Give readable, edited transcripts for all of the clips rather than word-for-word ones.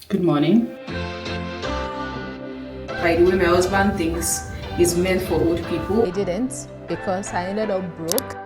Good morning. By the way, my husband thinks it's meant for old people. I didn't because I ended up broke.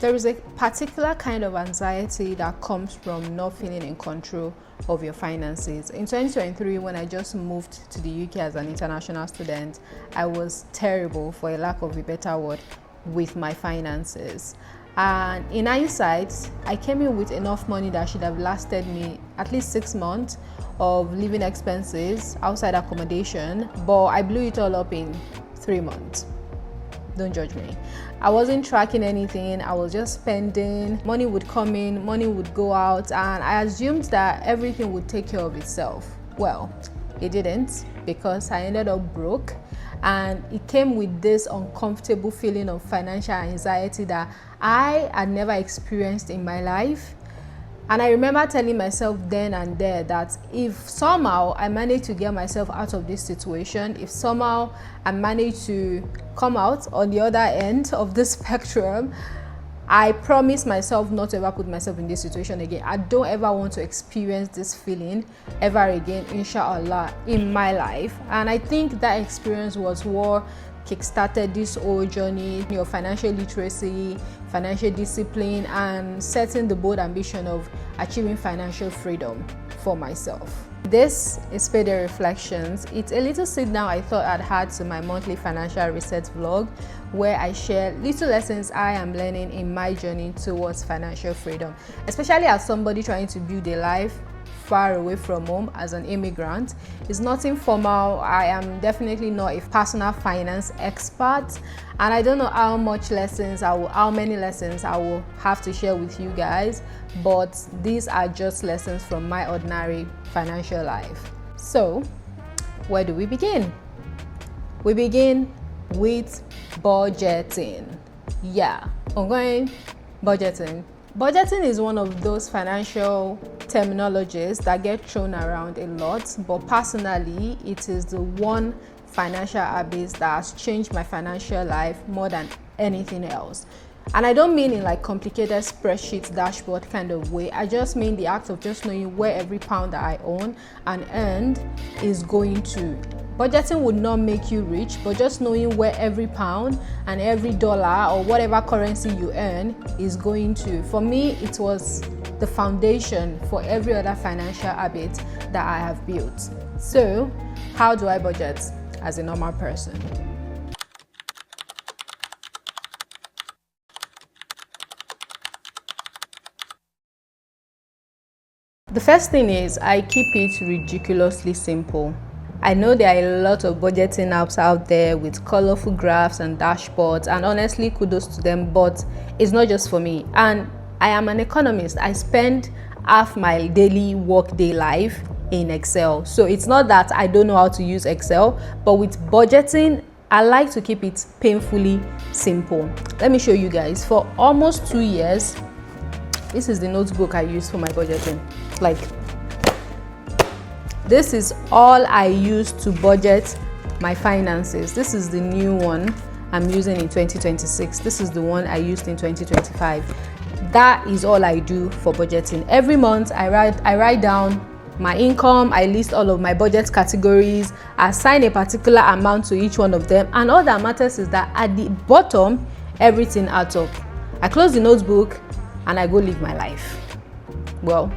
There is a particular kind of anxiety that comes from not feeling in control of your finances. In 2023, when I just moved to the UK as an international student, I was terrible, for a lack of a better word, with my finances. And in hindsight, I came in with enough money that should have lasted me at least 6 months of living expenses, outside accommodation, but I blew it all up in 3 months. Don't judge me. I wasn't tracking anything. I was just spending. Money would come in, money would go out, and I assumed that everything would take care of itself. Well, it didn't, because I ended up broke, and it came with this uncomfortable feeling of financial anxiety that I had never experienced in my life. And I remember telling myself then and there that if somehow I manage to get myself out of this situation, if somehow I manage to come out on the other end of the spectrum, I promise myself not to ever put myself in this situation again. I don't ever want to experience this feeling ever again, inshallah, in my life. And I think that experience was what kickstarted this whole journey, your financial literacy, financial discipline, and setting the bold ambition of achieving financial freedom for myself. This is Payday Reflections. It's a little sit down I thought I'd had to my monthly financial reset vlog, where I share little lessons I am learning in my journey towards financial freedom, especially as somebody trying to build a life far away from home as an immigrant. It's nothing formal. I am definitely not a personal finance expert, and I don't know how many lessons I will have to share with you guys, but these are just lessons from my ordinary financial life. So where do we begin? We begin with budgeting. Yeah, ongoing budgeting. Budgeting is one of those financial terminologies that get thrown around a lot, but personally, it is the one financial habit that has changed my financial life more than anything else. And I don't mean in like complicated spreadsheet dashboard kind of way. I just mean the act of just knowing where every pound that I own and earned is going to. Budgeting would not make you rich, but just knowing where every pound and every dollar or whatever currency you earn is going to. For me, it was the foundation for every other financial habit that I have built. So, how do I budget as a normal person? The first thing is I keep it ridiculously simple. I know there are a lot of budgeting apps out there with colorful graphs and dashboards, and honestly, kudos to them, but it's not just for me. And I am an economist. I spend half my daily workday life in Excel. So it's not that I don't know how to use Excel, but with budgeting, I like to keep it painfully simple. Let me show you guys. For almost 2 years, this is the notebook I use for my budgeting. Like, this is all I use to budget my finances. This is the new one I'm using in 2026. This is the one I used in 2025. That is all I do for budgeting. Every month I write down my income, I list all of my budget categories, I assign a particular amount to each one of them, and all that matters is that at the bottom, everything adds up. I close the notebook and I go live my life. Well,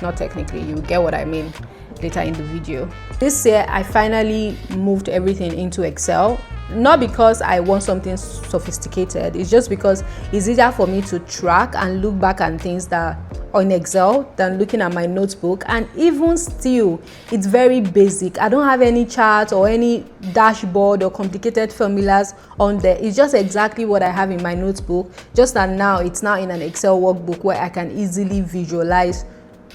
not technically, you get what I mean later in the video. This year I finally moved everything into Excel, not because I want something sophisticated, it's just because it's easier for me to track and look back at things that are in Excel than looking at my notebook. And even still, it's very basic. I don't have any chart or any dashboard or complicated formulas on there. It's just exactly what I have in my notebook, just that now it's now in an Excel workbook where I can easily visualize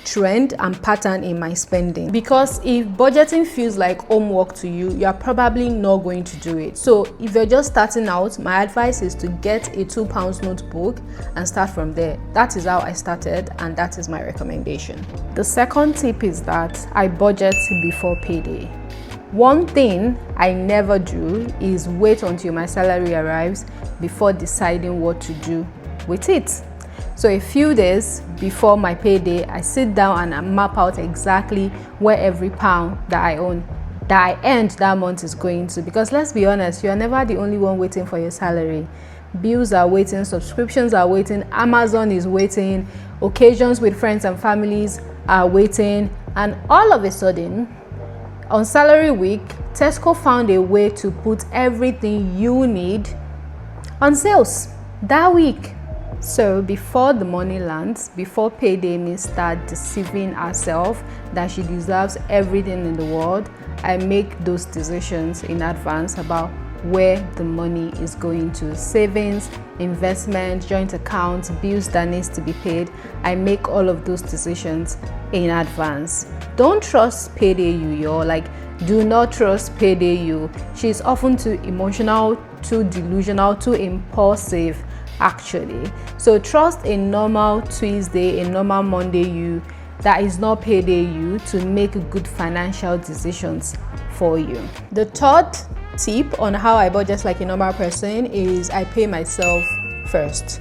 trend and pattern in my spending, because if budgeting feels like homework to you, you are probably not going to do it. So if you're just starting out, my advice is to get a £2 notebook and start from there. That is how I started, and that is my recommendation. The second tip is that I budget before payday. One thing I never do is wait until my salary arrives before deciding what to do with it. So a few days before my payday, I sit down and I map out exactly where every pound that I own, that I earned that month is going to. Because let's be honest, you are never the only one waiting for your salary. Bills are waiting, subscriptions are waiting, Amazon is waiting, occasions with friends and families are waiting, and all of a sudden, on salary week, Tesco found a way to put everything you need on sales that week. So before the money lands, before payday me start deceiving herself that she deserves everything in the world, I make those decisions in advance about where the money is going to. Savings, investment, joint accounts, bills that needs to be paid. I make all of those decisions in advance. Don't trust payday you, do not trust payday you. She's often too emotional, too delusional, too impulsive actually. So trust a normal Tuesday, a normal Monday you that is not payday you to make good financial decisions for you. The third tip on how I budget like a normal person is I pay myself first.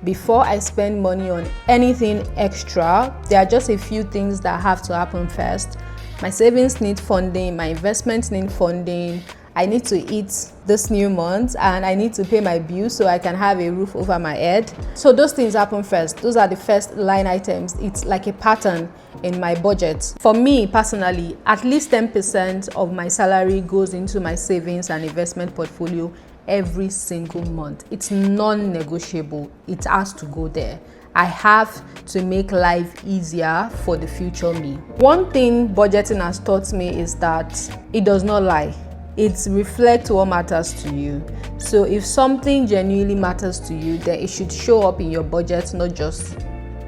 Before I spend money on anything extra, there are just a few things that have to happen first. My savings need funding, my investments need funding, I need to eat this new month, and I need to pay my bills so I can have a roof over my head. So those things happen first. Those are the first line items. It's like a pattern in my budget. For me personally, at least 10% of my salary goes into my savings and investment portfolio every single month. It's non-negotiable. It has to go there. I have to make life easier for the future me. One thing budgeting has taught me is that it does not lie. It reflects what matters to you. So if something genuinely matters to you, then it should show up in your budget, not just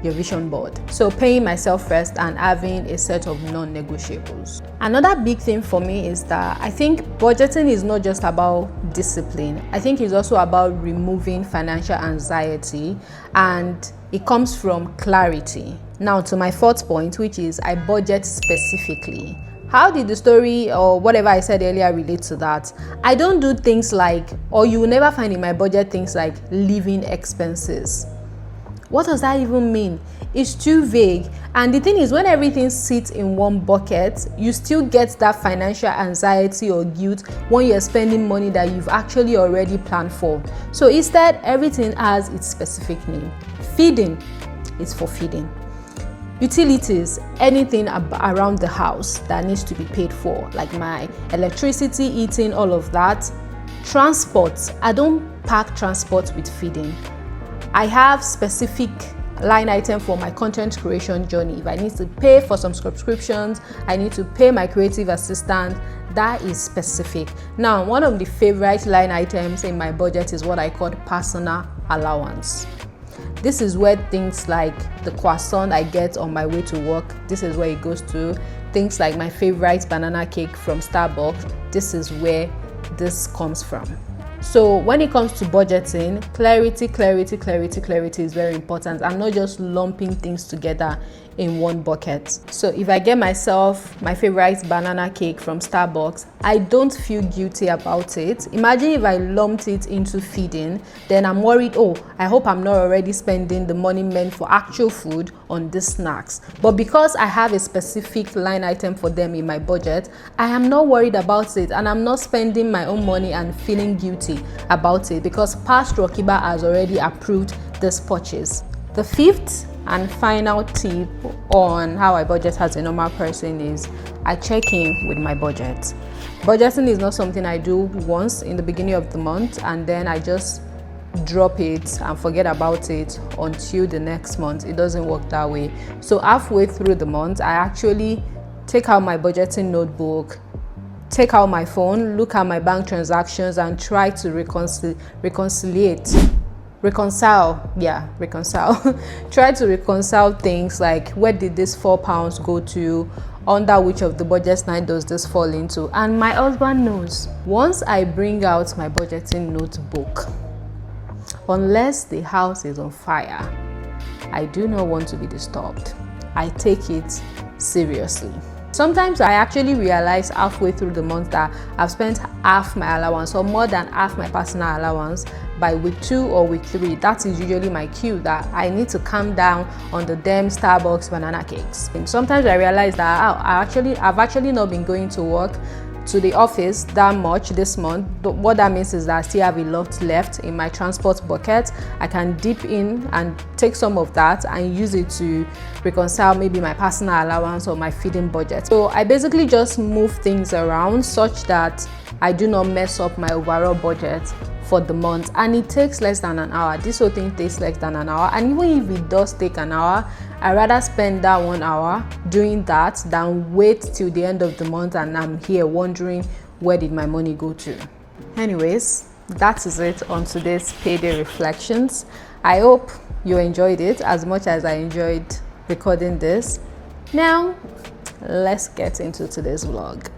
your vision board. So paying myself first and having a set of non-negotiables. Another big thing for me is that I think budgeting is not just about discipline. I think it's also about removing financial anxiety, and it comes from clarity. Now to my fourth point, which is I budget specifically. How did the story or whatever I said earlier relate to that? I don't do things like, or you will never find in my budget things like living expenses. What does that even mean? It's too vague. And the thing is, when everything sits in one bucket, you still get that financial anxiety or guilt when you're spending money that you've actually already planned for. So instead, everything has its specific name. Feeding is for feeding. Utilities, anything around the house that needs to be paid for, like my electricity, heating, all of that. Transport, I don't pack transport with feeding. I have specific line item for my content creation journey. If I need to pay for some subscriptions, I need to pay my creative assistant, that is specific. Now, one of the favorite line items in my budget is what I call personal allowance. This is where things like the croissant I get on my way to work, this is where it goes to. Things like my favorite banana cake from Starbucks, this is where this comes from. So when it comes to budgeting, clarity is very important. I'm not just lumping things together in one bucket. So if I get myself my favorite banana cake from Starbucks, I don't feel guilty about it. Imagine if I lumped it into feeding, then I'm worried, oh, I hope I'm not already spending the money meant for actual food on these snacks. But because I have a specific line item for them in my budget, I am not worried about it, and I'm not spending my own money and feeling guilty about it because past Rokeebat has already approved this purchase. The fifth and final tip on how I budget as a normal person is I check in with my budget. Budgeting is not something I do once in the beginning of the month and then I just drop it and forget about it until the next month. It doesn't work that way. So halfway through the month, I actually take out my budgeting notebook, take out my phone, look at my bank transactions and try to reconciliate reconcile try to reconcile things like, where did this £4 go to, under which of the budget line does this fall into. And my husband knows, once I bring out my budgeting notebook, unless the house is on fire, I do not want to be disturbed. I take it seriously. Sometimes I actually realize halfway through the month that I've spent half my allowance or more than half my personal allowance by week 2 or week 3. That is usually my cue that I need to calm down on the damn Starbucks banana cakes. And sometimes I realize that I've actually not been going to work, to the office, that much this month. What that means is that I still have a lot left in my transport bucket. I can dip in and take some of that and use it to reconcile maybe my personal allowance or my feeding budget. So I basically just move things around such that I do not mess up my overall budget for the month, and it takes less than an hour. This whole thing takes less than an hour, and even if it does take an hour, I rather spend that 1 hour doing that than wait till the end of the month and I'm here wondering, where did my money go to? Anyways, that is it on today's Payday Reflections. I hope you enjoyed it as much as I enjoyed recording this. Now, let's get into today's vlog.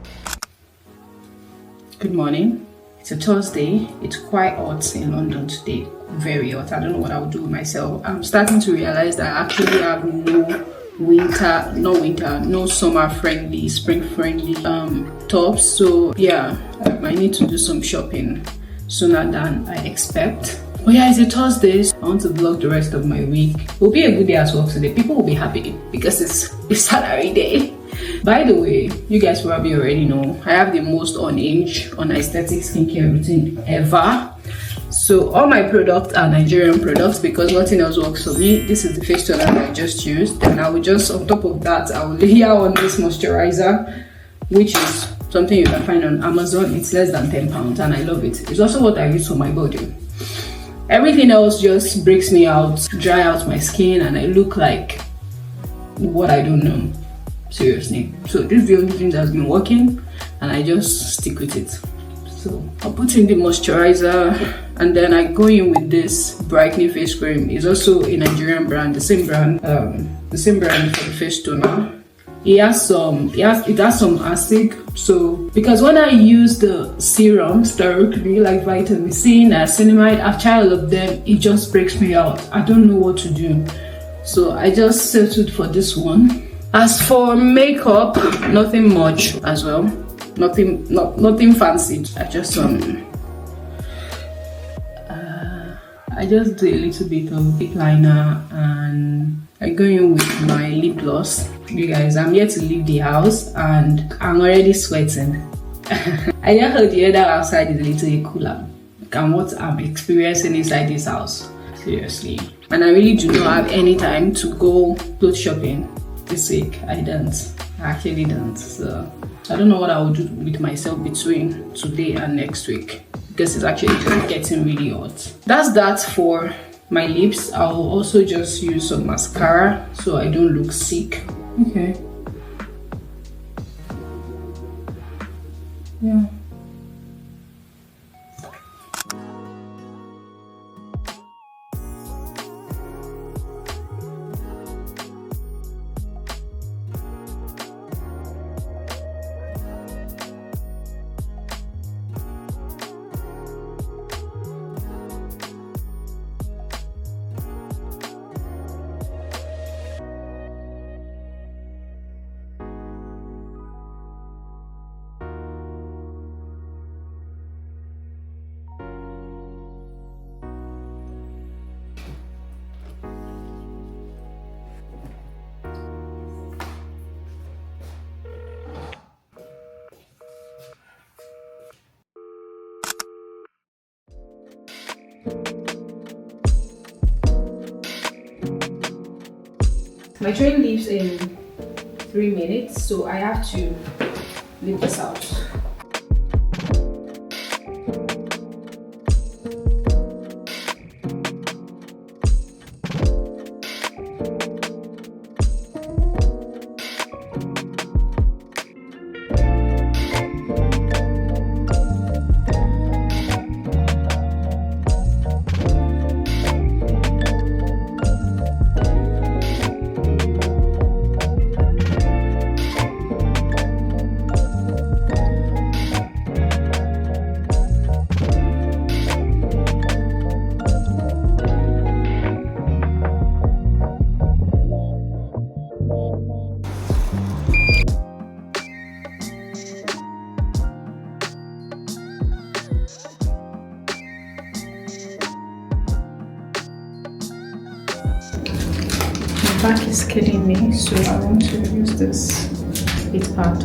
Good morning. It's a Thursday. It's quite hot in London today. Very hot. I don't know what I would do with myself. I'm starting to realize that I actually have no summer friendly, spring friendly tops. So yeah, I might need to do some shopping sooner than I expect. But yeah, it's a Thursday. So I want to vlog the rest of my week. It will be a good day at work today. People will be happy because it's salary day. By the way, you guys probably already know I have the most Unaesthetic skincare routine ever. So all my products are Nigerian products because nothing else works for me. This is the face toner that I just used, and I will just, on top of that, I will layer on this moisturizer, which is something you can find on Amazon. It's less than £10 and I love it. It's also what I use for my body. Everything else just breaks me out, dry out my skin, and I look like what I don't know. Seriously. So this is the only thing that's been working, and I just stick with it. So I'll put in the moisturizer, and then I go in with this brightening face cream. It's also a Nigerian brand, the same brand for the face toner. It has some acid. So because when I use the serums directly, like vitamin C, niacinamide, I've tried all of them, it just breaks me out. I don't know what to do. So I just settled for this one. As for makeup, nothing much as well. Nothing fancy. I just do a little bit of lip liner, and I go in with my lip gloss. You guys, I'm here to leave the house and I'm already sweating. I just heard the weather outside is a little cooler than what I'm experiencing inside this house. Seriously. And I really do not have any time to go clothes shopping this week. I actually don't. So I don't know what I will do with myself between today and next week, because it's actually getting really hot. That's that for my lips. I'll also just use some mascara so I don't look sick. Okay. Yeah. My train leaves in 3 minutes, so I have to leave this out. back is killing me, so I want to use this heat pad.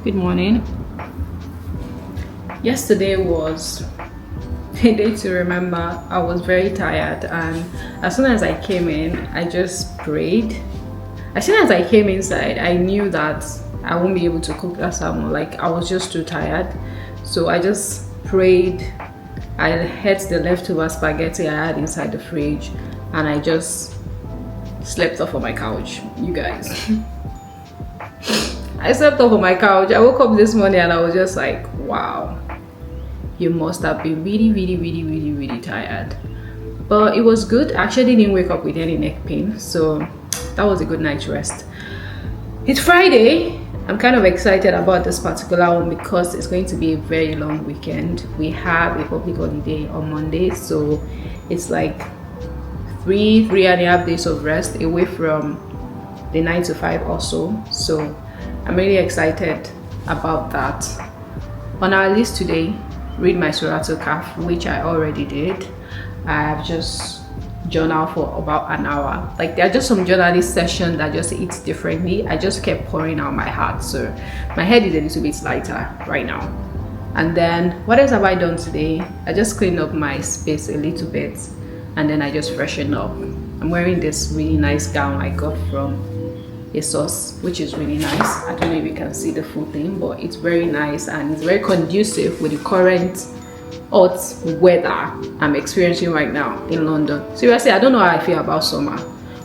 Good morning. Yesterday was a day to remember. I was very tired, and as soon as I came in, I just prayed. As soon as I came inside, I knew that I won't be able to cook that salmon. Like, I was just too tired, so I just prayed. I had the leftover spaghetti I had inside the fridge, and I just slept off on my couch, you guys. I slept off on my couch. I woke up this morning and I was just like, wow, you must have been really tired. But it was good. I actually didn't wake up with any neck pain, so that was a good night's rest. It's Friday. I'm kind of excited about this particular one because it's going to be a very long weekend. We have a public holiday on Monday, so it's like three and a half days of rest away from the 9 to 5 or so. So I'm really excited about that. On our list today, read my Surah Al-Kahf, which I already did. I have just journaled for about an hour. Like, there are just some journaling sessions that just eat differently. I just kept pouring out my heart, so my head is a little bit lighter right now. And then what else have I done today? I just cleaned up my space a little bit, and then I just freshened up. I'm wearing this really nice gown I got from ASOS, which is really nice. I don't know if you can see the full thing, but it's very nice and it's very conducive with the current hot weather I'm experiencing right now in London. Seriously, I don't know how I feel about summer.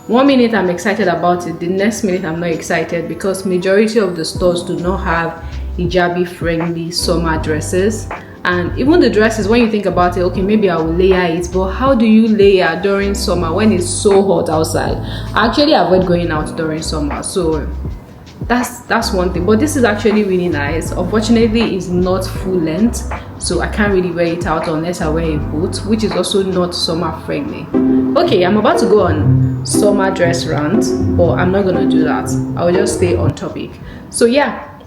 One minute I'm excited about it, the next minute I'm not excited, because majority of the stores do not have hijabi friendly summer dresses. And even the dresses, when you think about it, okay, maybe I will layer it, but how do you layer during summer when it's so hot outside? I actually avoid going out during summer, so that's one thing. But this is actually really nice. Unfortunately, it's not full length, so I can't really wear it out unless I wear a boot, which is also not summer friendly. Okay, I'm about to go on summer dress rant, but I'm not gonna do that. I'll just stay on topic. So yeah,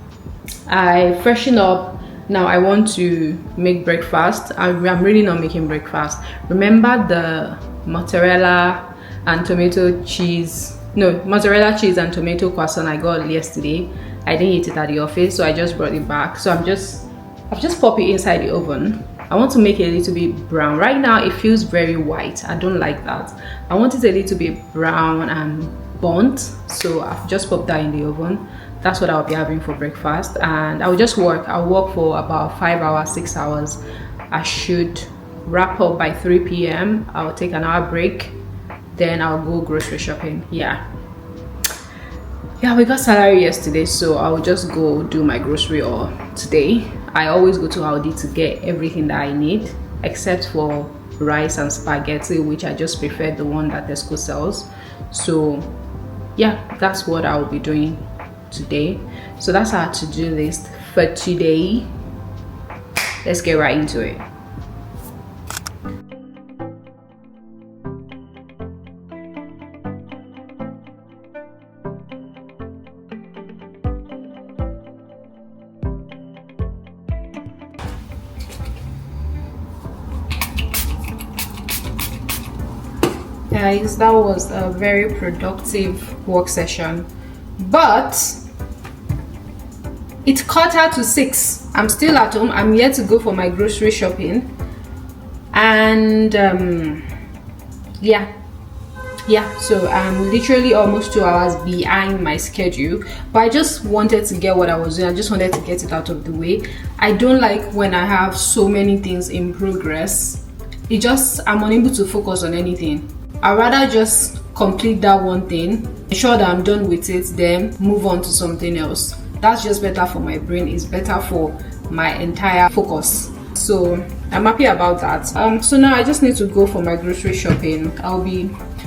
I freshen up. Now I want to make breakfast. I'm really not making breakfast. Remember the mozzarella and tomato cheese? No, mozzarella cheese and tomato croissant I got yesterday. I didn't eat it at the office, so I just brought it back. So I've just popped it inside the oven. I want to make it a little bit brown. Right now it feels very white. I don't like that. I want it a little bit brown and burnt. So I've just popped that in the oven. That's what I'll be having for breakfast, and I'll just work. I'll work for about 5 hours, 6 hours. I should wrap up by 3 p.m. I'll take an hour break, then I'll go grocery shopping. Yeah, we got salary yesterday, so I'll just go do my grocery haul today. I always go to Aldi to get everything that I need, except for rice and spaghetti, which I just prefer the one that Tesco sells. So yeah, that's what I'll be doing today. So that's our to-do list for today. Let's get right into it. Guys, that was a very productive work session, but it cut out to 6. I'm still at home. I'm yet to go for my grocery shopping, and Yeah, so I'm literally almost 2 hours behind my schedule, but I just wanted to get what I was doing. I just wanted to get it out of the way. I don't like when I have so many things in progress. I'm unable to focus on anything. I'd rather just complete that one thing, ensure that I'm done with it, then move on to something else. That's just better for my brain. It's better for my entire focus. So I'm happy about that. So now I just need to go for my grocery shopping.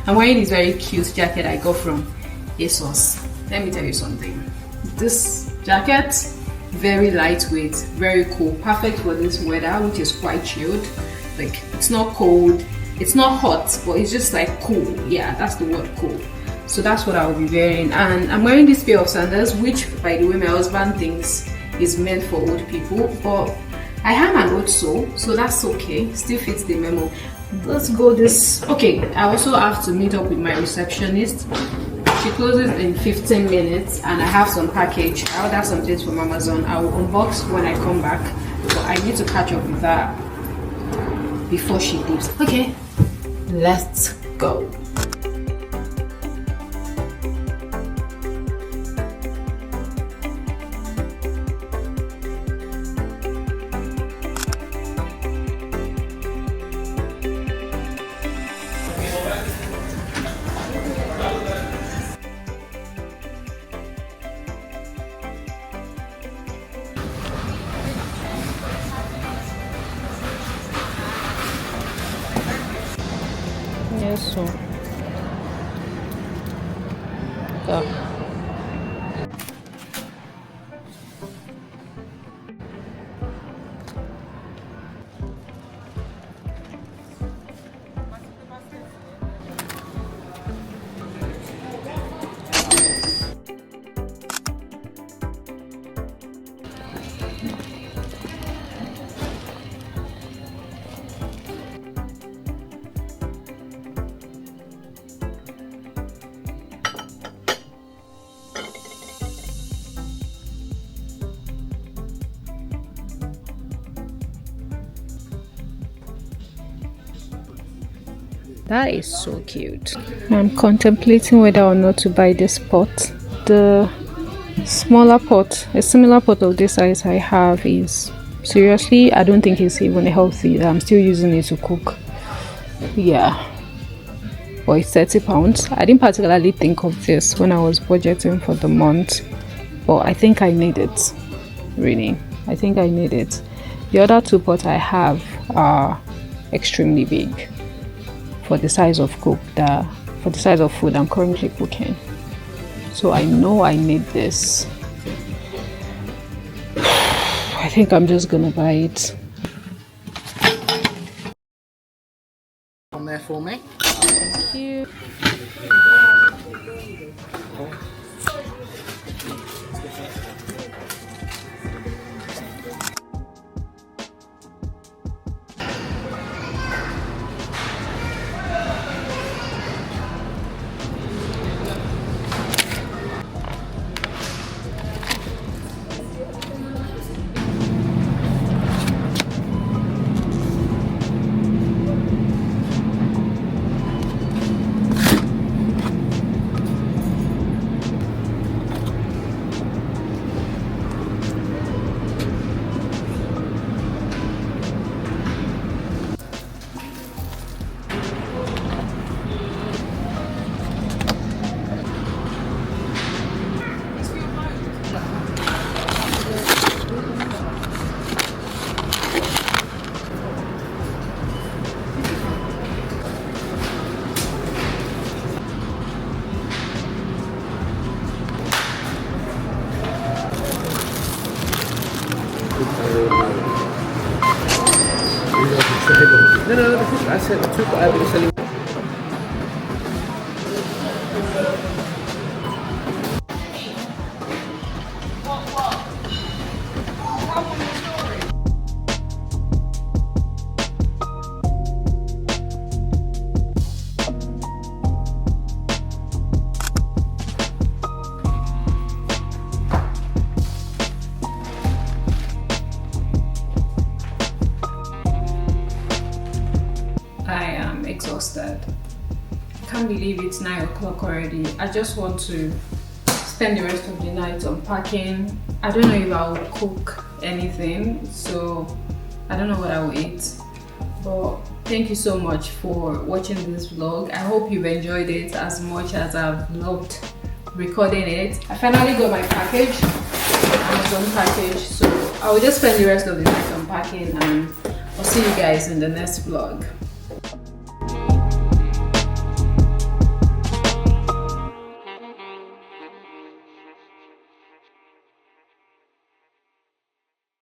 I'm wearing this very cute jacket I got from ASOS. Let me tell you something. This jacket, very lightweight, very cool, perfect for this weather, which is quite chilled. Like, it's not cold, it's not hot, but it's just like cool. Yeah, that's the word, cool. So that's what I'll be wearing. And I'm wearing this pair of sandals, which, by the way, my husband thinks is meant for old people, but I have an old soul, so that's okay. Still fits the memo. Let's go this. Okay, I also have to meet up with my receptionist. She closes in 15 minutes, and I have some package. I ordered some things from Amazon. I will unbox when I come back, but I need to catch up with that before she leaves. Okay, let's go. Yes, so yeah. That is so cute. I'm contemplating whether or not to buy this pot. The smaller pot, a similar pot of this size I have is, seriously, I don't think it's even healthy. I'm still using it to cook. Yeah. But it's £30. I didn't particularly think of this when I was budgeting for the month, but I think I need it. Really, I think I need it. The other two pots I have are extremely big for the size of food I'm currently cooking. So I know I need this. I think I'm just gonna buy it. On there for me. Thank you. No, that's it. I took what I've been selling. I am exhausted. can't believe it's 9 o'clock already. I just want to spend the rest of the night unpacking. I don't know if I'll cook anything, so I don't know what I'll eat. But thank you so much for watching this vlog. I hope you've enjoyed it as much as I've loved recording it. I finally got my package, Amazon package, so I will just spend the rest of the night unpacking, and I'll see you guys in the next vlog.